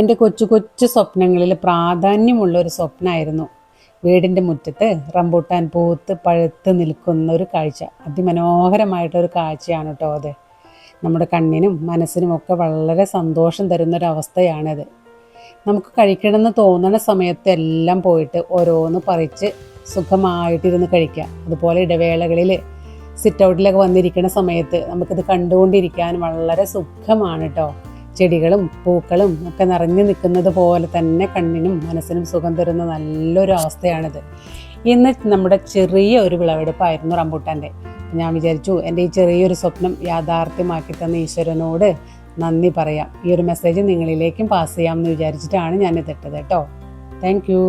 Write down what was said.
എൻ്റെ കൊച്ചു കൊച്ചു സ്വപ്നങ്ങളിൽ പ്രാധാന്യമുള്ള ഒരു സ്വപ്നമായിരുന്നു വീടിൻ്റെ മുറ്റത്ത് റംബൂട്ടാൻ പൂത്ത് പഴുത്ത് നിൽക്കുന്ന ഒരു കാഴ്ച. അതിമനോഹരമായിട്ടൊരു കാഴ്ചയാണ് കേട്ടോ അത്. നമ്മുടെ കണ്ണിനും മനസ്സിനും ഒക്കെ വളരെ സന്തോഷം തരുന്നൊരവസ്ഥയാണത്. നമുക്ക് കഴിക്കണമെന്ന് തോന്നുന്ന സമയത്ത് എല്ലാം പോയിട്ട് ഓരോന്ന് പറിച്ച് സുഖമായിട്ടിരുന്ന് കഴിക്കുക. അതുപോലെ ഇടവേളകളിൽ സിറ്റ് ഔട്ടിലൊക്കെ വന്നിരിക്കുന്ന സമയത്ത് നമുക്കിത് കണ്ടുകൊണ്ടിരിക്കാൻ വളരെ സുഖമാണ് കേട്ടോ. ചെടികളും പൂക്കളും ഒക്കെ നിറഞ്ഞു നിൽക്കുന്നത് പോലെ തന്നെ കണ്ണിനും മനസ്സിനും സുഖം തരുന്ന നല്ലൊരു അവസ്ഥയാണിത്. ഇന്ന് നമ്മുടെ ചെറിയ ഒരു വിളവെടുപ്പായിരുന്നു റംബൂട്ടാൻ്റെ. ഞാൻ വിചാരിച്ചു എൻ്റെ ഈ ചെറിയൊരു സ്വപ്നം യാഥാർത്ഥ്യമാക്കി തന്ന ഈശ്വരനോട് നന്ദി പറയാം. ഈ ഒരു മെസ്സേജ് നിങ്ങളിലേക്കും പാസ് ചെയ്യാമെന്ന് വിചാരിച്ചിട്ടാണ് ഞാനിതിട്ടത് കേട്ടോ. Thank you.